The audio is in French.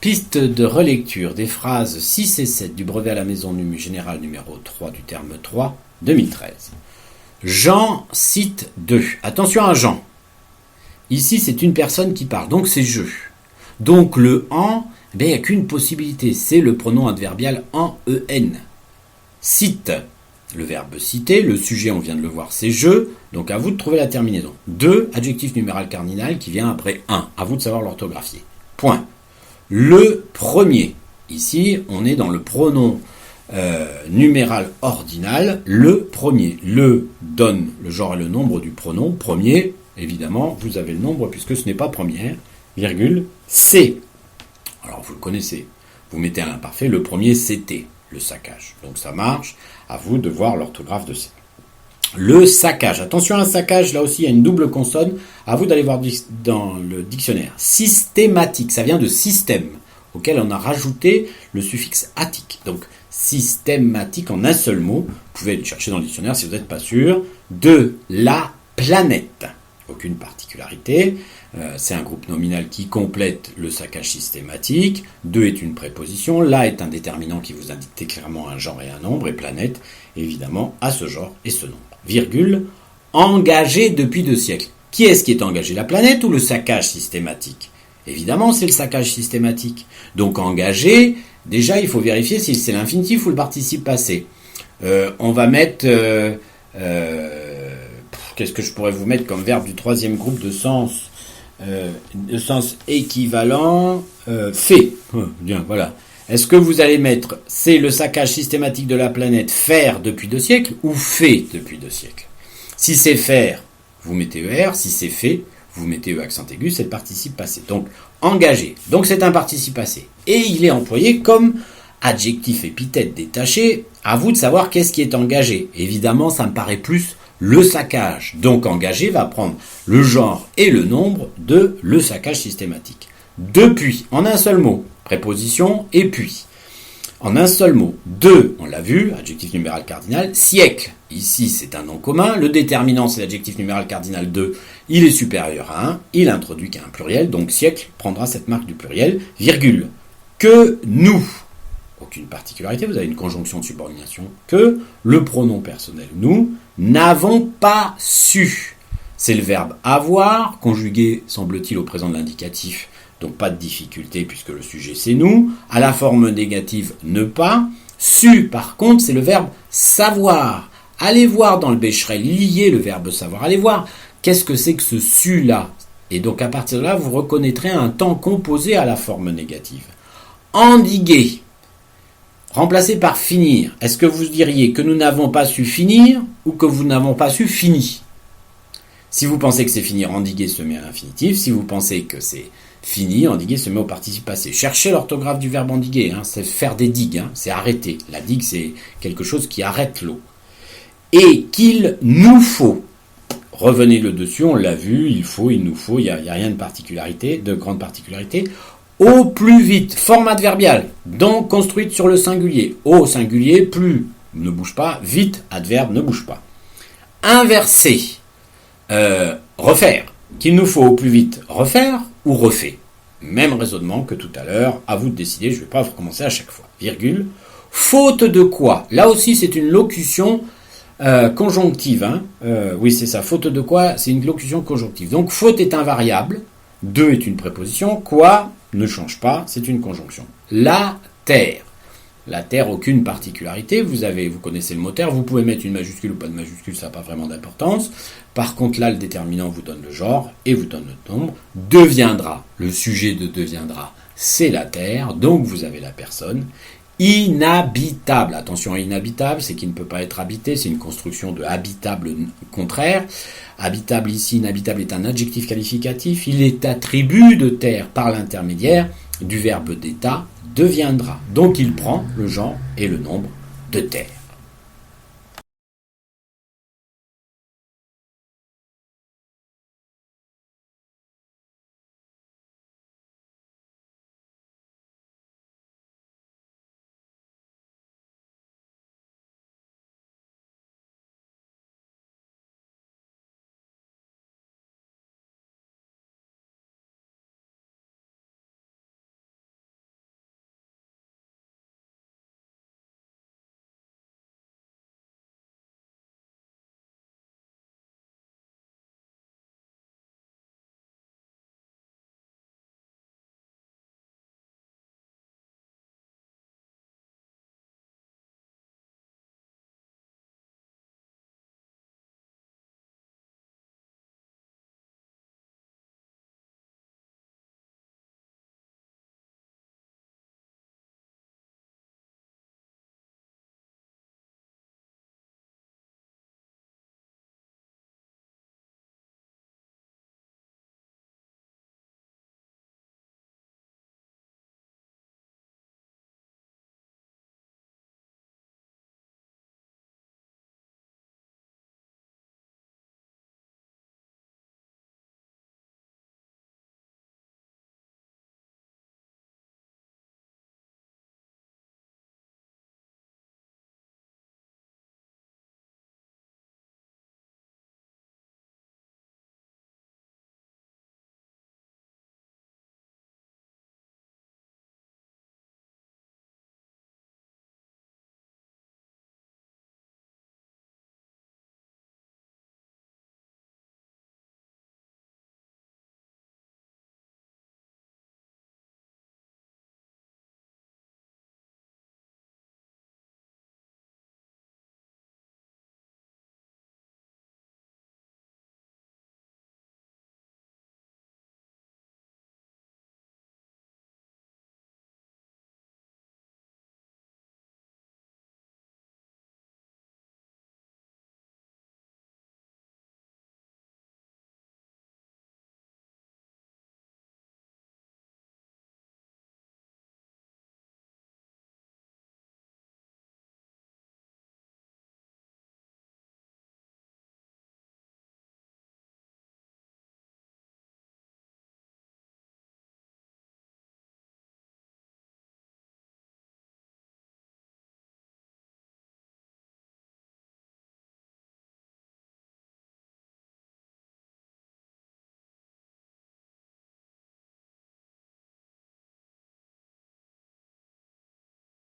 Piste de relecture des phrases 6 et 7 du brevet à la maison générale numéro 3 du terme 3, 2013. Jean cite 2. Attention à Jean. Ici, c'est une personne qui parle, donc c'est je. Donc le en, il n'y a qu'une possibilité, c'est le pronom adverbial en en. Cite, le verbe citer, le sujet, on vient de le voir, c'est je, donc à vous de trouver la terminaison. 2, adjectif numéral cardinal qui vient après 1, à vous de savoir l'orthographier. Point. Le premier, ici, on est dans le pronom numéral ordinal, le premier. Le donne le genre et le nombre du pronom. Premier, évidemment, vous avez le nombre puisque ce n'est pas première, virgule, c'est. Alors vous le connaissez, vous mettez un imparfait, le premier c'était le saccage. Donc ça marche, à vous de voir l'orthographe de c'est. Le saccage, attention à un saccage, là aussi il y a une double consonne, à vous d'aller voir dans le dictionnaire. Systématique, ça vient de système, auquel on a rajouté le suffixe atique. Donc systématique en un seul mot, vous pouvez aller chercher dans le dictionnaire si vous n'êtes pas sûr, de la planète. Aucune particularité, c'est un groupe nominal qui complète le saccage systématique, 2 est une préposition, la est un déterminant qui vous indique clairement un genre et un nombre, et planète, évidemment, à ce genre et ce nombre. Virgule, engagé depuis 2 siècles. Qui est-ce qui est engagé, la planète ou le saccage systématique? Évidemment, c'est le saccage systématique. Donc engagé, déjà, il faut vérifier si c'est l'infinitif ou le participe passé. On va mettre... qu'est-ce que je pourrais vous mettre comme verbe du troisième groupe de sens équivalent fait. Bien, voilà. Est-ce que vous allez mettre c'est le saccage systématique de la planète faire depuis 2 siècles ou fait depuis 2 siècles? Si c'est faire, vous mettez ER. Si c'est fait, vous mettez E accent aigu, c'est le participe passé. Donc, engagé. Donc, c'est un participe passé. Et il est employé comme adjectif épithète détaché. À vous de savoir qu'est-ce qui est engagé. Évidemment, ça me paraît plus le saccage. Donc, engagé va prendre le genre et le nombre de le saccage systématique. Depuis, en un seul mot. Préposition et puis. En un seul mot. 2, on l'a vu, adjectif numéral cardinal. Siècle, ici c'est un nom commun. Le déterminant c'est l'adjectif numéral cardinal 2. Il est supérieur à 1. Il introduit qu'un pluriel. Donc siècle prendra cette marque du pluriel. Virgule. Que nous. Aucune particularité, vous avez une conjonction de subordination. Que le pronom personnel nous n'avons pas su. C'est le verbe avoir, conjugué, semble-t-il, au présent de l'indicatif. Donc pas de difficulté puisque le sujet c'est nous. À la forme négative, ne pas. Su, par contre, c'est le verbe savoir. Allez voir dans le Becherel, lier le verbe savoir. Allez voir, qu'est-ce que c'est que ce su-là? Et donc à partir de là, vous reconnaîtrez un temps composé à la forme négative. Endiguer. Remplacé par finir. Est-ce que vous diriez que nous n'avons pas su finir ou que vous n'avons pas su fini? Si vous pensez que c'est finir, endiguer se met à l'infinitif. Si vous pensez que c'est fini, endiguer se met au participe passé. Cherchez l'orthographe du verbe endiguer, c'est faire des digues, c'est arrêter. La digue, c'est quelque chose qui arrête l'eau. Et qu'il nous faut. Revenez le dessus, on l'a vu, il faut, il nous faut, il n'y a rien de particularité, de grande particularité. Au plus vite, forme adverbiale, donc construite sur le singulier. Au singulier, plus, ne bouge pas, vite, adverbe, ne bouge pas. Inverser, refaire, qu'il nous faut au plus vite refaire ou refait. Même raisonnement que tout à l'heure, à vous de décider, je ne vais pas recommencer à chaque fois. Virgule, faute de quoi? Là aussi, c'est une locution conjonctive. Oui, c'est ça, faute de quoi? C'est une locution conjonctive. Donc, faute est un variable, de est une préposition, quoi ne change pas, c'est une conjonction. La terre. La terre, aucune particularité. Vous connaissez le mot terre, vous pouvez mettre une majuscule ou pas de majuscule, ça n'a pas vraiment d'importance. Par contre, là, le déterminant vous donne le genre et vous donne le nombre. Deviendra. Le sujet de deviendra, c'est la terre, donc vous avez la personne. Inhabitable. Attention à inhabitable, c'est qu'il ne peut pas être habité, c'est une construction de habitable contraire. Habitable ici, inhabitable est un adjectif qualificatif. Il est attribut de terre par l'intermédiaire du verbe d'état deviendra. Donc il prend le genre et le nombre de terre.